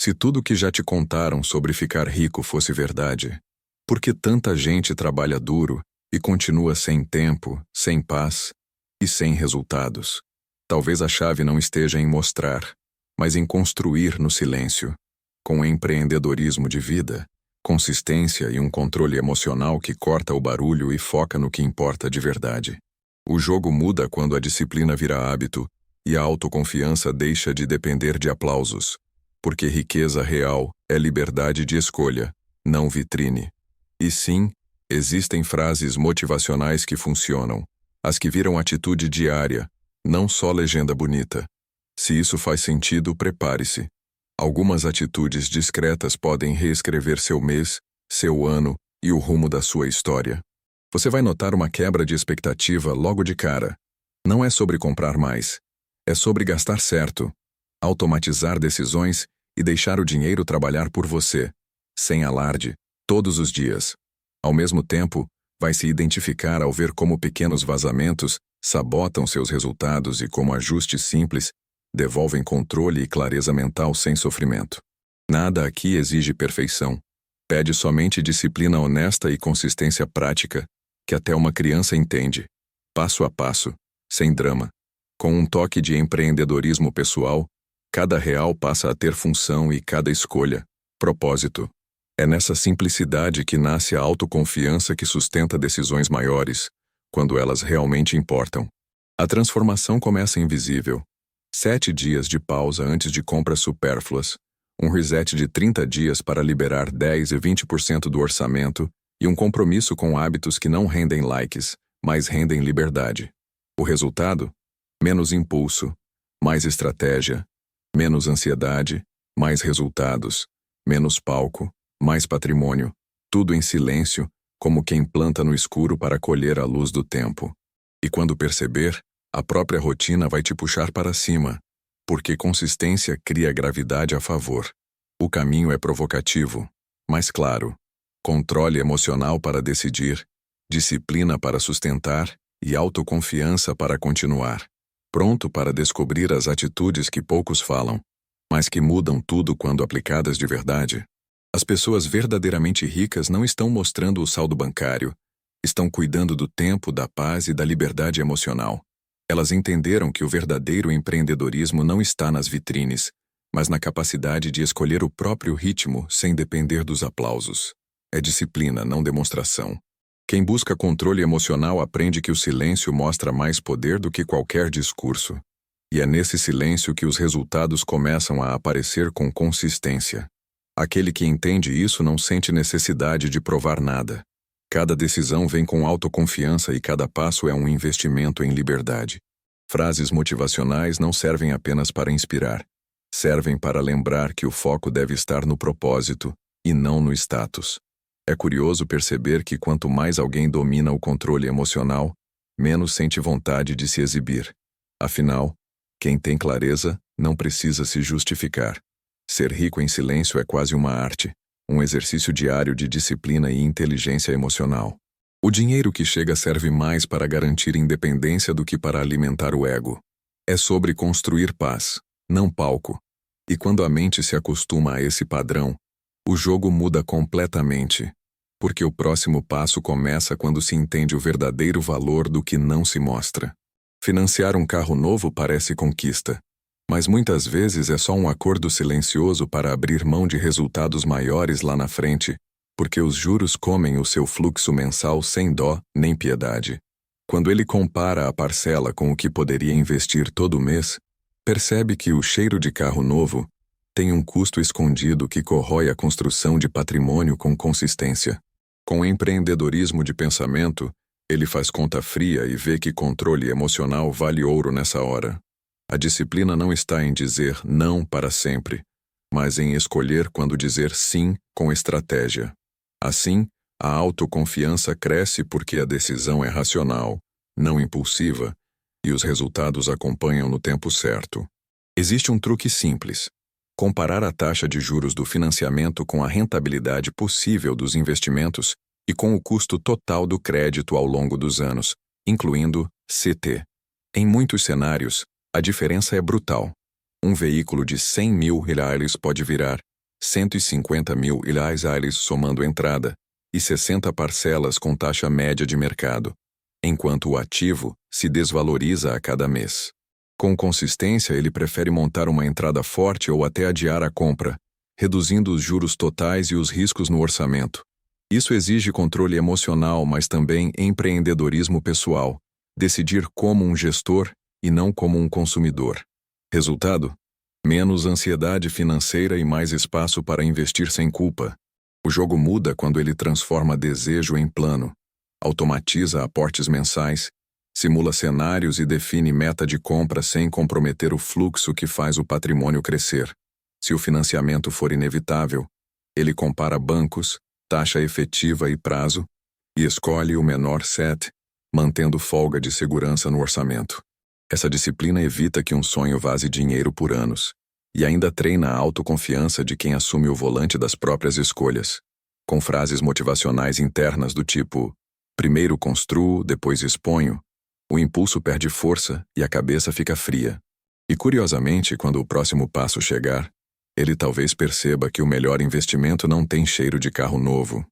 Se tudo que já te contaram sobre ficar rico fosse verdade, por que tanta gente trabalha duro e continua sem tempo, sem paz e sem resultados? Talvez a chave não esteja em mostrar, mas em construir no silêncio, com empreendedorismo de vida, consistência e um controle emocional que corta o barulho e foca no que importa de verdade. O jogo muda quando a disciplina vira hábito e a autoconfiança deixa de depender de aplausos, porque riqueza real é liberdade de escolha, não vitrine. E sim, existem frases motivacionais que funcionam, as que viram atitude diária, não só legenda bonita. Se isso faz sentido, prepare-se. Algumas atitudes discretas podem reescrever seu mês, seu ano e o rumo da sua história. Você vai notar uma quebra de expectativa logo de cara. Não é sobre comprar mais. É sobre gastar certo, automatizar decisões e deixar o dinheiro trabalhar por você, sem alarde, todos os dias. Ao mesmo tempo, vai se identificar ao ver como pequenos vazamentos sabotam seus resultados e como ajustes simples devolvem controle e clareza mental sem sofrimento. Nada aqui exige perfeição. Pede somente disciplina honesta e consistência prática, que até uma criança entende, passo a passo, sem drama. Com um toque de empreendedorismo pessoal, cada real passa a ter função e cada escolha, propósito. É nessa simplicidade que nasce a autoconfiança que sustenta decisões maiores, quando elas realmente importam. A transformação começa invisível. 7 dias de pausa antes de compras supérfluas, um reset de 30 dias para liberar 10 e 20% do orçamento e um compromisso com hábitos que não rendem likes, mas rendem liberdade. O resultado? Menos impulso, mais estratégia, menos ansiedade, mais resultados, menos palco, mais patrimônio, tudo em silêncio, como quem planta no escuro para colher a luz do tempo. E quando perceber, a própria rotina vai te puxar para cima, porque consistência cria gravidade a favor. O caminho é provocativo, mas claro. Controle emocional para decidir, disciplina para sustentar e autoconfiança para continuar. Pronto para descobrir as atitudes que poucos falam, mas que mudam tudo quando aplicadas de verdade. As pessoas verdadeiramente ricas não estão mostrando o saldo bancário, estão cuidando do tempo, da paz e da liberdade emocional. Elas entenderam que o verdadeiro empreendedorismo não está nas vitrines, mas na capacidade de escolher o próprio ritmo sem depender dos aplausos. É disciplina, não demonstração. Quem busca controle emocional aprende que o silêncio mostra mais poder do que qualquer discurso. E é nesse silêncio que os resultados começam a aparecer com consistência. Aquele que entende isso não sente necessidade de provar nada. Cada decisão vem com autoconfiança e cada passo é um investimento em liberdade. Frases motivacionais não servem apenas para inspirar. Servem para lembrar que o foco deve estar no propósito e não no status. É curioso perceber que quanto mais alguém domina o controle emocional, menos sente vontade de se exibir. Afinal, quem tem clareza não precisa se justificar. Ser rico em silêncio é quase uma arte, um exercício diário de disciplina e inteligência emocional. O dinheiro que chega serve mais para garantir independência do que para alimentar o ego. É sobre construir paz, não palco. E quando a mente se acostuma a esse padrão, o jogo muda completamente, porque o próximo passo começa quando se entende o verdadeiro valor do que não se mostra. Financiar um carro novo parece conquista, mas muitas vezes é só um acordo silencioso para abrir mão de resultados maiores lá na frente, porque os juros comem o seu fluxo mensal sem dó nem piedade. Quando ele compara a parcela com o que poderia investir todo mês, percebe que o cheiro de carro novo tem um custo escondido que corrói a construção de patrimônio com consistência. Com empreendedorismo de pensamento, ele faz conta fria e vê que controle emocional vale ouro nessa hora. A disciplina não está em dizer não para sempre, mas em escolher quando dizer sim com estratégia. Assim, a autoconfiança cresce porque a decisão é racional, não impulsiva, e os resultados acompanham no tempo certo. Existe um truque simples: comparar a taxa de juros do financiamento com a rentabilidade possível dos investimentos e com o custo total do crédito ao longo dos anos, incluindo CT. Em muitos cenários, a diferença é brutal. Um veículo de R$100.000 pode virar R$ 150.000 somando entrada e 60 parcelas com taxa média de mercado, enquanto o ativo se desvaloriza a cada mês. Com consistência, ele prefere montar uma entrada forte ou até adiar a compra, reduzindo os juros totais e os riscos no orçamento. Isso exige controle emocional, mas também empreendedorismo pessoal, decidir como um gestor e não como um consumidor. Resultado? Menos ansiedade financeira e mais espaço para investir sem culpa. O jogo muda quando ele transforma desejo em plano, automatiza aportes mensais, simula cenários e define meta de compra sem comprometer o fluxo que faz o patrimônio crescer. Se o financiamento for inevitável, ele compara bancos, taxa efetiva e prazo, e escolhe o menor set, mantendo folga de segurança no orçamento. Essa disciplina evita que um sonho vaze dinheiro por anos, e ainda treina a autoconfiança de quem assume o volante das próprias escolhas, com frases motivacionais internas do tipo: primeiro construo, depois exponho. O impulso perde força e a cabeça fica fria. E curiosamente, quando o próximo passo chegar, ele talvez perceba que o melhor investimento não tem cheiro de carro novo,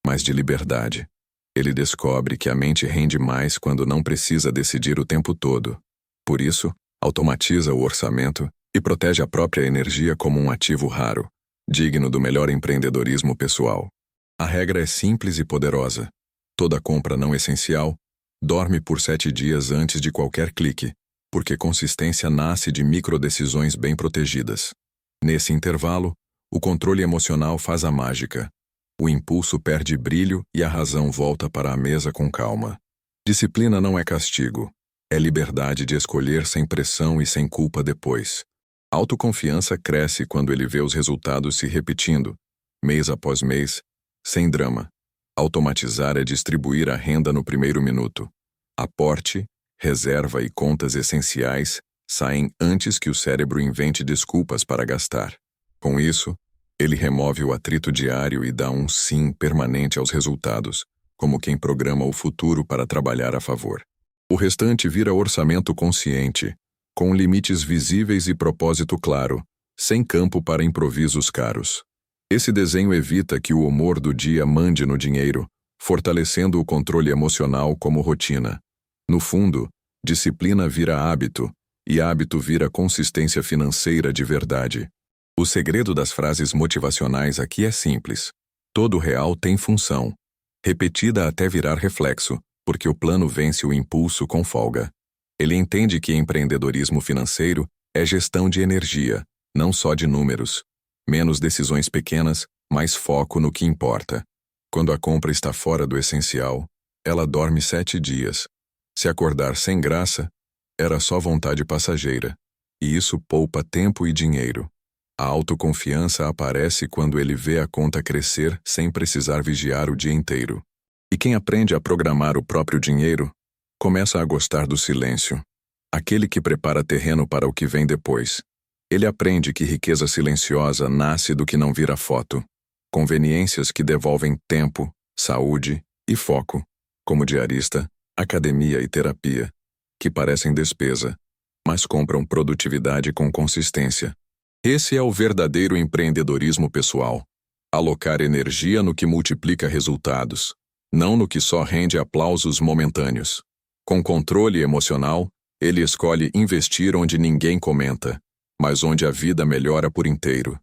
mas de liberdade. Ele descobre que a mente rende mais quando não precisa decidir o tempo todo. Por isso, automatiza o orçamento e protege a própria energia como um ativo raro, digno do melhor empreendedorismo pessoal. A regra é simples e poderosa. Toda compra não essencial dorme por 7 dias antes de qualquer clique, porque consistência nasce de microdecisões bem protegidas. Nesse intervalo, o controle emocional faz a mágica. O impulso perde brilho e a razão volta para a mesa com calma. Disciplina não é castigo. É liberdade de escolher sem pressão e sem culpa depois. A autoconfiança cresce quando ele vê os resultados se repetindo, mês após mês, sem drama. Automatizar é distribuir a renda no primeiro minuto. Aporte, reserva e contas essenciais saem antes que o cérebro invente desculpas para gastar. Com isso, ele remove o atrito diário e dá um sim permanente aos resultados, como quem programa o futuro para trabalhar a favor. O restante vira orçamento consciente, com limites visíveis e propósito claro, sem campo para improvisos caros. Esse desenho evita que o humor do dia mande no dinheiro, fortalecendo o controle emocional como rotina. No fundo, disciplina vira hábito, e hábito vira consistência financeira de verdade. O segredo das frases motivacionais aqui é simples. Todo real tem função, repetida até virar reflexo, porque o plano vence o impulso com folga. Ele entende que empreendedorismo financeiro é gestão de energia, não só de números. Menos decisões pequenas, mais foco no que importa. Quando a compra está fora do essencial, ela dorme 7 dias. Se acordar sem graça, era só vontade passageira. E isso poupa tempo e dinheiro. A autoconfiança aparece quando ele vê a conta crescer sem precisar vigiar o dia inteiro. E quem aprende a programar o próprio dinheiro, começa a gostar do silêncio. Aquele que prepara terreno para o que vem depois. Ele aprende que riqueza silenciosa nasce do que não vira foto. Conveniências que devolvem tempo, saúde e foco, como diarista, academia e terapia, que parecem despesa, mas compram produtividade com consistência. Esse é o verdadeiro empreendedorismo pessoal. Alocar energia no que multiplica resultados, não no que só rende aplausos momentâneos. Com controle emocional, ele escolhe investir onde ninguém comenta, mas onde a vida melhora por inteiro.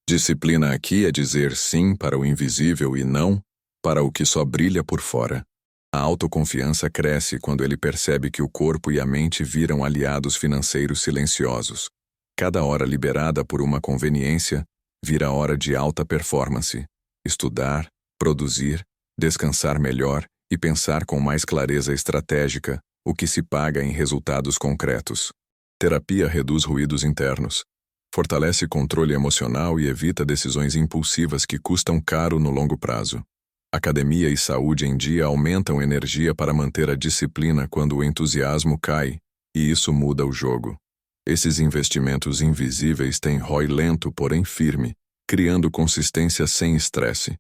Disciplina aqui é dizer sim para o invisível e não para o que só brilha por fora. A autoconfiança cresce quando ele percebe que o corpo e a mente viram aliados financeiros silenciosos. Cada hora liberada por uma conveniência vira hora de alta performance. Estudar, produzir, descansar melhor e pensar com mais clareza estratégica, o que se paga em resultados concretos. Terapia reduz ruídos internos, fortalece controle emocional e evita decisões impulsivas que custam caro no longo prazo. Academia e saúde em dia aumentam energia para manter a disciplina quando o entusiasmo cai, e isso muda o jogo. Esses investimentos invisíveis têm ROI lento, porém firme, criando consistência sem estresse.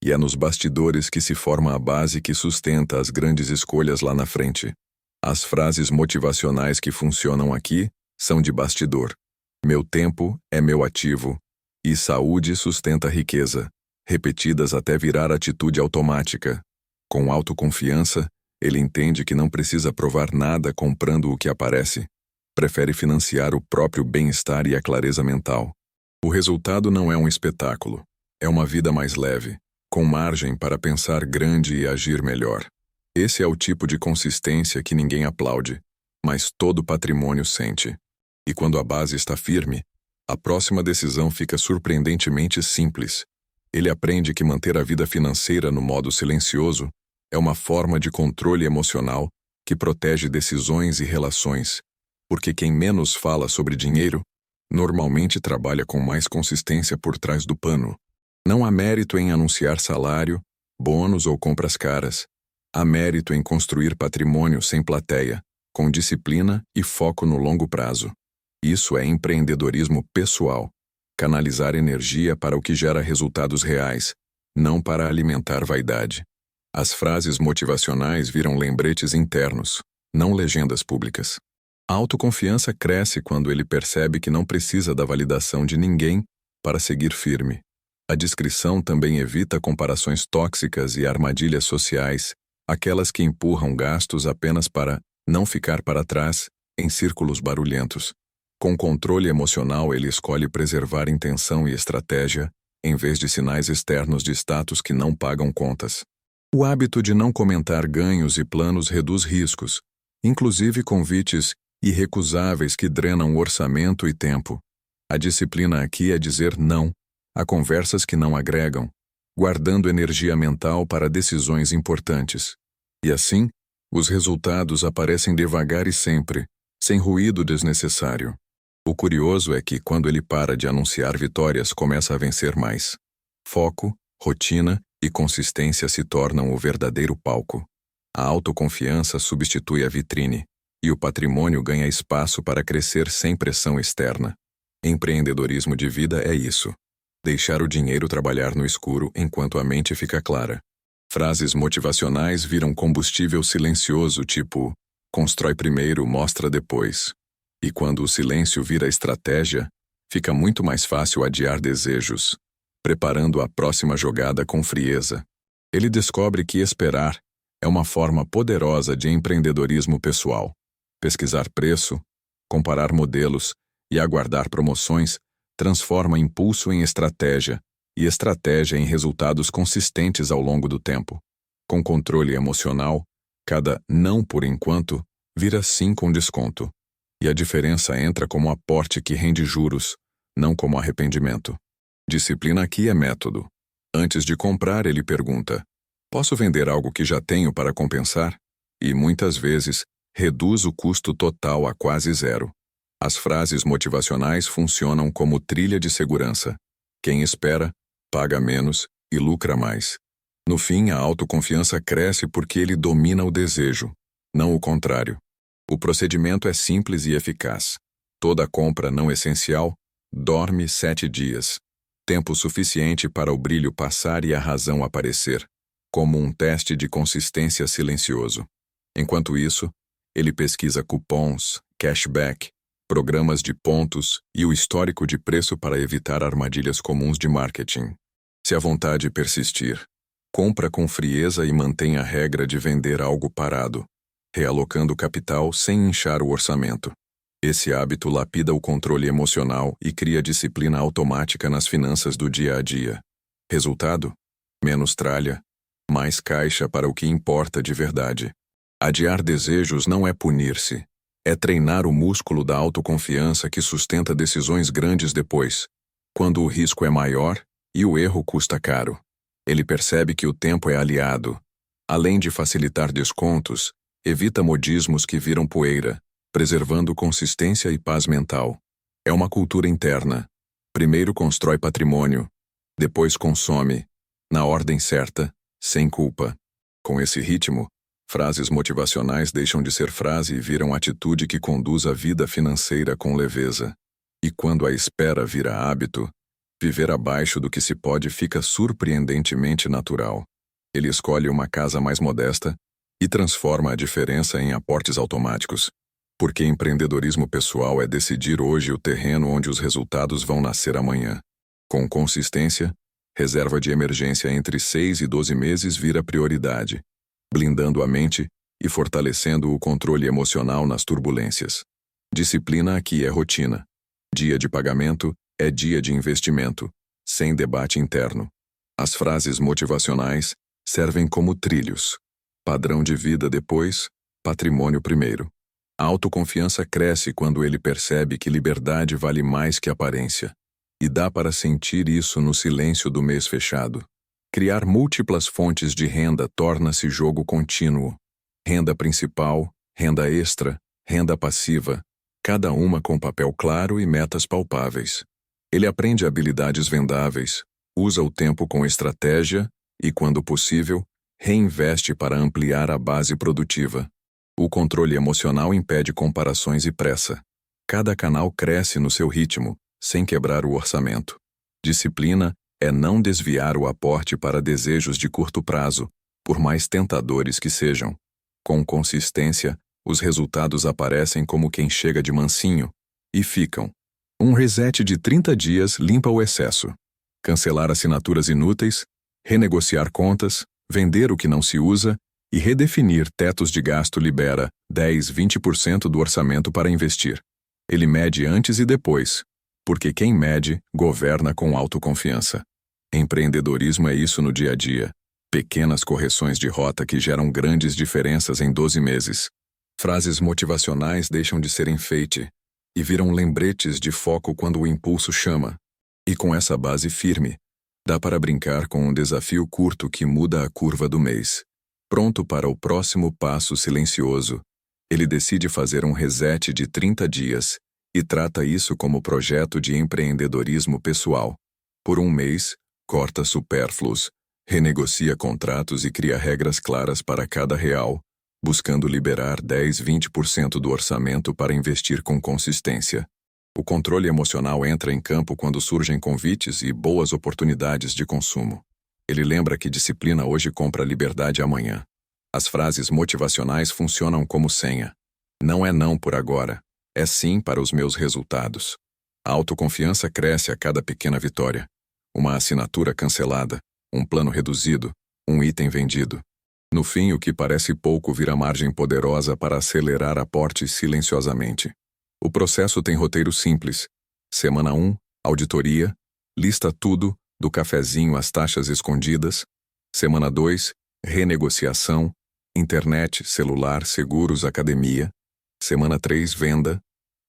E é nos bastidores que se forma a base que sustenta as grandes escolhas lá na frente. As frases motivacionais que funcionam aqui são de bastidor. Meu tempo é meu ativo. E saúde sustenta a riqueza, repetidas até virar atitude automática. Com autoconfiança, ele entende que não precisa provar nada comprando o que aparece. Prefere financiar o próprio bem-estar e a clareza mental. O resultado não é um espetáculo. É uma vida mais leve, com margem para pensar grande e agir melhor. Esse é o tipo de consistência que ninguém aplaude, mas todo patrimônio sente. E quando a base está firme, a próxima decisão fica surpreendentemente simples. Ele aprende que manter a vida financeira no modo silencioso é uma forma de controle emocional que protege decisões e relações, porque quem menos fala sobre dinheiro normalmente trabalha com mais consistência por trás do pano. Não há mérito em anunciar salário, bônus ou compras caras. Há mérito em construir patrimônio sem plateia, com disciplina e foco no longo prazo. Isso é empreendedorismo pessoal. Canalizar energia para o que gera resultados reais, não para alimentar vaidade. As frases motivacionais viram lembretes internos, não legendas públicas. A autoconfiança cresce quando ele percebe que não precisa da validação de ninguém para seguir firme. A discrição também evita comparações tóxicas e armadilhas sociais, aquelas que empurram gastos apenas para não ficar para trás em círculos barulhentos. Com controle emocional, ele escolhe preservar intenção e estratégia, em vez de sinais externos de status que não pagam contas. O hábito de não comentar ganhos e planos reduz riscos, inclusive convites irrecusáveis que drenam orçamento e tempo. A disciplina aqui é dizer não a conversas que não agregam, guardando energia mental para decisões importantes. E assim, os resultados aparecem devagar e sempre, sem ruído desnecessário. O curioso é que, quando ele para de anunciar vitórias, começa a vencer mais. Foco, rotina e consistência se tornam o verdadeiro palco. A autoconfiança substitui a vitrine, e o patrimônio ganha espaço para crescer sem pressão externa. Empreendedorismo de vida é isso. Deixar o dinheiro trabalhar no escuro enquanto a mente fica clara. Frases motivacionais viram combustível silencioso, tipo constrói primeiro, mostra depois. E quando o silêncio vira estratégia, fica muito mais fácil adiar desejos, preparando a próxima jogada com frieza. Ele descobre que esperar é uma forma poderosa de empreendedorismo pessoal. Pesquisar preço, comparar modelos e aguardar promoções transforma impulso em estratégia e estratégia em resultados consistentes ao longo do tempo. Com controle emocional, cada não por enquanto vira sim com desconto. E a diferença entra como aporte que rende juros, não como arrependimento. Disciplina aqui é método. Antes de comprar, ele pergunta: posso vender algo que já tenho para compensar? E muitas vezes, reduz o custo total a quase zero. As frases motivacionais funcionam como trilha de segurança. Quem espera, paga menos e lucra mais. No fim, a autoconfiança cresce porque ele domina o desejo, não o contrário. O procedimento é simples e eficaz. Toda compra não essencial dorme 7 dias. Tempo suficiente para o brilho passar e a razão aparecer, como um teste de consistência silencioso. Enquanto isso, ele pesquisa cupons, cashback, programas de pontos e o histórico de preço para evitar armadilhas comuns de marketing. Se a vontade persistir, compra com frieza e mantém a regra de vender algo parado, realocando capital sem inchar o orçamento. Esse hábito lapida o controle emocional e cria disciplina automática nas finanças do dia a dia. Resultado? Menos tralha, mais caixa para o que importa de verdade. Adiar desejos não é punir-se. É treinar o músculo da autoconfiança que sustenta decisões grandes depois, quando o risco é maior e o erro custa caro. Ele percebe que o tempo é aliado. Além de facilitar descontos, evita modismos que viram poeira, preservando consistência e paz mental. É uma cultura interna. Primeiro constrói patrimônio, depois consome, na ordem certa, sem culpa. Com esse ritmo, frases motivacionais deixam de ser frase e viram atitude que conduz a vida financeira com leveza. E quando a espera vira hábito, viver abaixo do que se pode fica surpreendentemente natural. Ele escolhe uma casa mais modesta e transforma a diferença em aportes automáticos. Porque empreendedorismo pessoal é decidir hoje o terreno onde os resultados vão nascer amanhã. Com consistência, reserva de emergência entre 6 e 12 meses vira prioridade, blindando a mente e fortalecendo o controle emocional nas turbulências. Disciplina aqui é rotina. Dia de pagamento é dia de investimento, sem debate interno. As frases motivacionais servem como trilhos. Padrão de vida depois, patrimônio primeiro. A autoconfiança cresce quando ele percebe que liberdade vale mais que aparência. E dá para sentir isso no silêncio do mês fechado. Criar múltiplas fontes de renda torna-se jogo contínuo. Renda principal, renda extra, renda passiva, cada uma com papel claro e metas palpáveis. Ele aprende habilidades vendáveis, usa o tempo com estratégia e, quando possível, reinveste para ampliar a base produtiva. O controle emocional impede comparações e pressa. Cada canal cresce no seu ritmo, sem quebrar o orçamento. Disciplina é não desviar o aporte para desejos de curto prazo, por mais tentadores que sejam. Com consistência, os resultados aparecem como quem chega de mansinho, e ficam. Um reset de 30 dias limpa o excesso. Cancelar assinaturas inúteis, renegociar contas, vender o que não se usa e redefinir tetos de gasto libera 10-20% do orçamento para investir. Ele mede antes e depois, porque quem mede, governa com autoconfiança. Empreendedorismo é isso no dia a dia. Pequenas correções de rota que geram grandes diferenças em 12 meses. Frases motivacionais deixam de ser enfeite e viram lembretes de foco quando o impulso chama. E com essa base firme, dá para brincar com um desafio curto que muda a curva do mês. Pronto para o próximo passo silencioso, ele decide fazer um reset de 30 dias e trata isso como projeto de empreendedorismo pessoal. Por um mês, corta supérfluos, renegocia contratos e cria regras claras para cada real, buscando liberar 10-20% do orçamento para investir com consistência. O controle emocional entra em campo quando surgem convites e boas oportunidades de consumo. Ele lembra que disciplina hoje compra liberdade amanhã. As frases motivacionais funcionam como senha. Não é não por agora, é sim para os meus resultados. A autoconfiança cresce a cada pequena vitória. Uma assinatura cancelada, um plano reduzido, um item vendido. No fim, o que parece pouco vira margem poderosa para acelerar aportes silenciosamente. O processo tem roteiro simples. Semana 1, auditoria, lista tudo, do cafezinho às taxas escondidas. Semana 2, renegociação, internet, celular, seguros, academia. Semana 3, venda,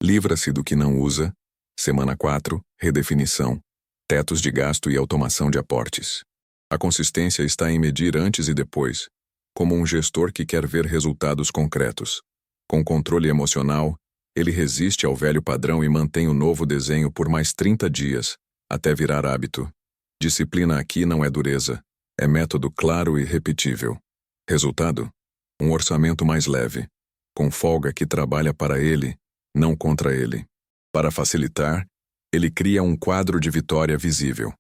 livra-se do que não usa. Semana 4, redefinição, tetos de gasto e automação de aportes. A consistência está em medir antes e depois, como um gestor que quer ver resultados concretos. Com controle emocional, ele resiste ao velho padrão e mantém o novo desenho por mais 30 dias, até virar hábito. Disciplina aqui não é dureza, é método claro e repetível. Resultado? Um orçamento mais leve, com folga que trabalha para ele, não contra ele. Para facilitar, ele cria um quadro de vitória visível.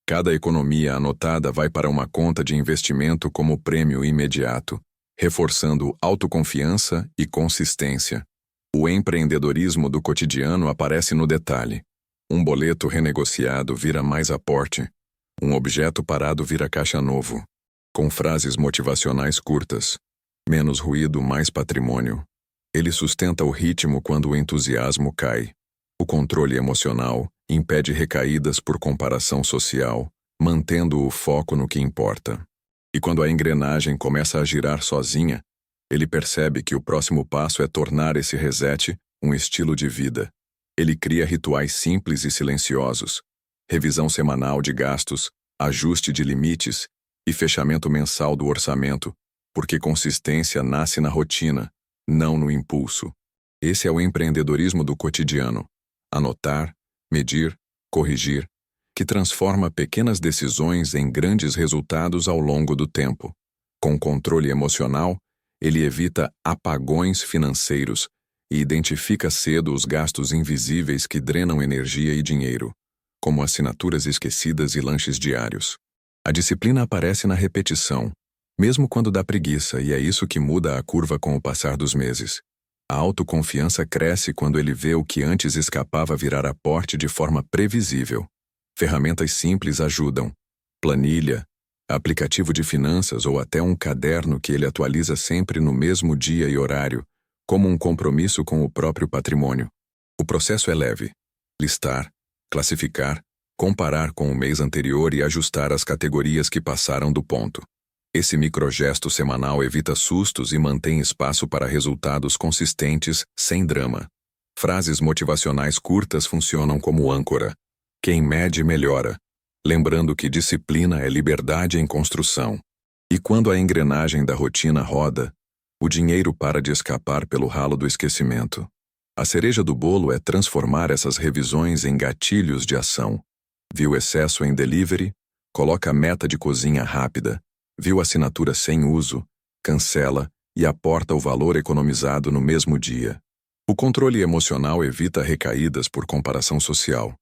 Cada economia anotada vai para uma conta de investimento como prêmio imediato, reforçando autoconfiança e consistência. O empreendedorismo do cotidiano aparece no detalhe. Um boleto renegociado vira mais aporte. Um objeto parado vira caixa novo. Com frases motivacionais curtas. Menos ruído, mais patrimônio. Ele sustenta o ritmo quando o entusiasmo cai. O controle emocional impede recaídas por comparação social, mantendo o foco no que importa. E quando a engrenagem começa a girar sozinha, ele percebe que o próximo passo é tornar esse reset um estilo de vida. Ele cria rituais simples e silenciosos, revisão semanal de gastos, ajuste de limites e fechamento mensal do orçamento, porque consistência nasce na rotina, não no impulso. Esse é o empreendedorismo do cotidiano. Anotar, medir, corrigir, que transforma pequenas decisões em grandes resultados ao longo do tempo. Com controle emocional, ele evita apagões financeiros e identifica cedo os gastos invisíveis que drenam energia e dinheiro, como assinaturas esquecidas e lanches diários. A disciplina aparece na repetição, mesmo quando dá preguiça, e é isso que muda a curva com o passar dos meses. A autoconfiança cresce quando ele vê o que antes escapava virar aporte de forma previsível. Ferramentas simples ajudam. Planilha, aplicativo de finanças ou até um caderno que ele atualiza sempre no mesmo dia e horário, como um compromisso com o próprio patrimônio. O processo é leve. Listar, classificar, comparar com o mês anterior e ajustar as categorias que passaram do ponto. Esse microgesto semanal evita sustos e mantém espaço para resultados consistentes, sem drama. Frases motivacionais curtas funcionam como âncora. Quem mede, melhora. Lembrando que disciplina é liberdade em construção. E quando a engrenagem da rotina roda, o dinheiro para de escapar pelo ralo do esquecimento. A cereja do bolo é transformar essas revisões em gatilhos de ação. Viu excesso em delivery? Coloca meta de cozinha rápida. Viu assinatura sem uso? Cancela e aporta o valor economizado no mesmo dia. O controle emocional evita recaídas por comparação social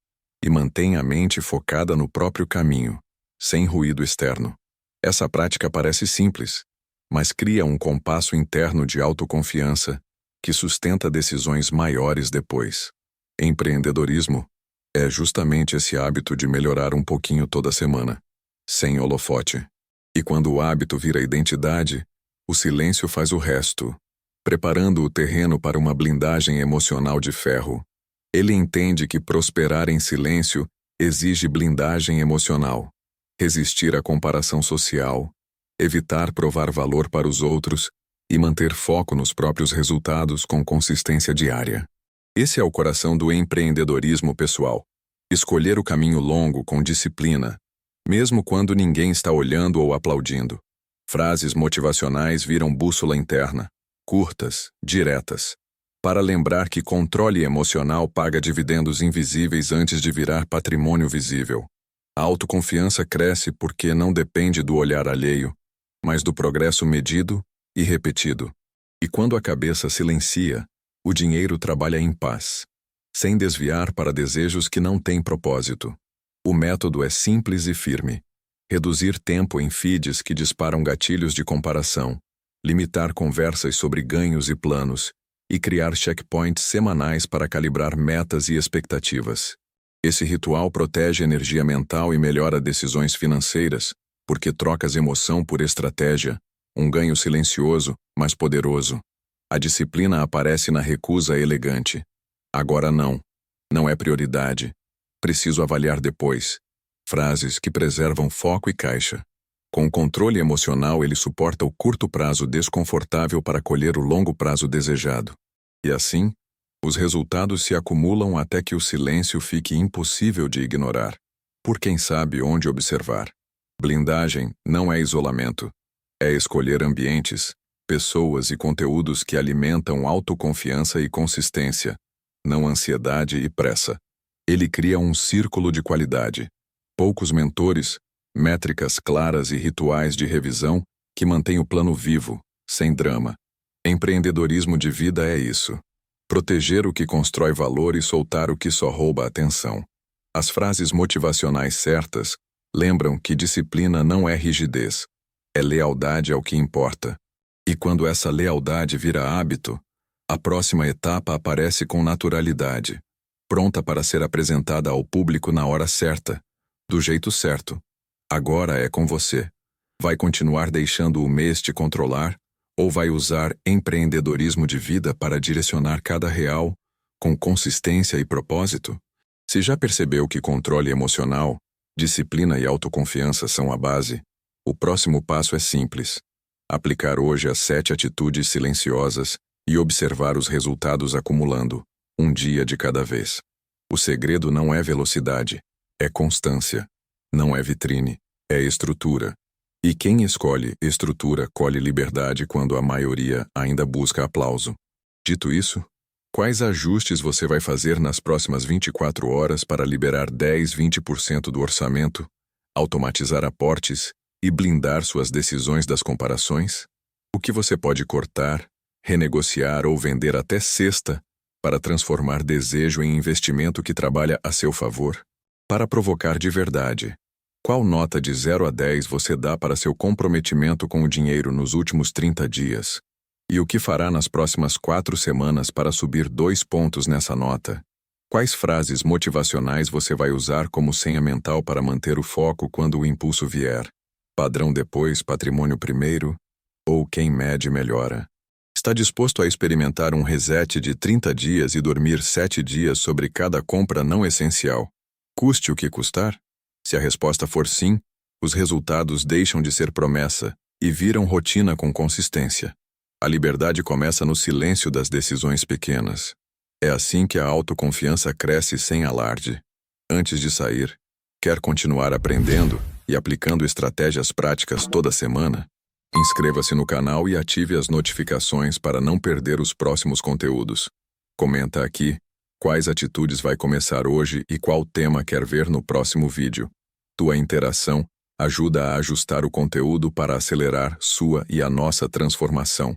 e mantém a mente focada no próprio caminho, sem ruído externo. Essa prática parece simples, mas cria um compasso interno de autoconfiança que sustenta decisões maiores depois. Empreendedorismo é justamente esse hábito de melhorar um pouquinho toda semana, sem holofote. E quando o hábito vira identidade, o silêncio faz o resto, preparando o terreno para uma blindagem emocional de ferro. Ele entende que prosperar em silêncio exige blindagem emocional, resistir à comparação social, evitar provar valor para os outros e manter foco nos próprios resultados com consistência diária. Esse é o coração do empreendedorismo pessoal. Escolher o caminho longo com disciplina, mesmo quando ninguém está olhando ou aplaudindo. Frases motivacionais viram bússola interna, curtas, diretas, para lembrar que controle emocional paga dividendos invisíveis antes de virar patrimônio visível. A autoconfiança cresce porque não depende do olhar alheio, mas do progresso medido e repetido. E quando a cabeça silencia, o dinheiro trabalha em paz, sem desviar para desejos que não têm propósito. O método é simples e firme. Reduzir tempo em feeds que disparam gatilhos de comparação, limitar conversas sobre ganhos e planos, e criar checkpoints semanais para calibrar metas e expectativas. Esse ritual protege energia mental e melhora decisões financeiras, porque trocas emoção por estratégia, um ganho silencioso, mas poderoso. A disciplina aparece na recusa elegante. Agora não. Não é prioridade. Preciso avaliar depois. Frases que preservam foco e caixa. Com o controle emocional, ele suporta o curto prazo desconfortável para colher o longo prazo desejado. E assim, os resultados se acumulam até que o silêncio fique impossível de ignorar. Por quem sabe onde observar. Blindagem não é isolamento. É escolher ambientes, pessoas e conteúdos que alimentam autoconfiança e consistência, não ansiedade e pressa. Ele cria um círculo de qualidade. Poucos mentores, métricas claras e rituais de revisão que mantêm o plano vivo, sem drama. Empreendedorismo de vida é isso. Proteger o que constrói valor e soltar o que só rouba atenção. As frases motivacionais certas lembram que disciplina não é rigidez, é lealdade ao que importa. E quando essa lealdade vira hábito, a próxima etapa aparece com naturalidade, pronta para ser apresentada ao público na hora certa, do jeito certo. Agora é com você. Vai continuar deixando o mês te controlar, ou vai usar empreendedorismo de vida para direcionar cada real, com consistência e propósito? Se já percebeu que controle emocional, disciplina e autoconfiança são a base, o próximo passo é simples. Aplicar hoje as 7 atitudes silenciosas e observar os resultados acumulando, um dia de cada vez. O segredo não é velocidade, é constância. Não é vitrine, é estrutura. E quem escolhe estrutura colhe liberdade quando a maioria ainda busca aplauso. Dito isso, quais ajustes você vai fazer nas próximas 24 horas para liberar 10-20% do orçamento, automatizar aportes e blindar suas decisões das comparações? O que você pode cortar, renegociar ou vender até sexta para transformar desejo em investimento que trabalha a seu favor? Para provocar de verdade, qual nota de 0 a 10 você dá para seu comprometimento com o dinheiro nos últimos 30 dias? E o que fará nas próximas 4 semanas para subir 2 pontos nessa nota? Quais frases motivacionais você vai usar como senha mental para manter o foco quando o impulso vier? Padrão depois, patrimônio primeiro? Ou quem mede melhora? Está disposto a experimentar um reset de 30 dias e dormir 7 dias sobre cada compra não essencial, custe o que custar? Se a resposta for sim, os resultados deixam de ser promessa e viram rotina com consistência. A liberdade começa no silêncio das decisões pequenas. É assim que a autoconfiança cresce sem alarde. Antes de sair, quer continuar aprendendo e aplicando estratégias práticas toda semana? Inscreva-se no canal e ative as notificações para não perder os próximos conteúdos. Comenta aqui quais atitudes vai começar hoje e qual tema quer ver no próximo vídeo. Tua interação ajuda a ajustar o conteúdo para acelerar sua e a nossa transformação.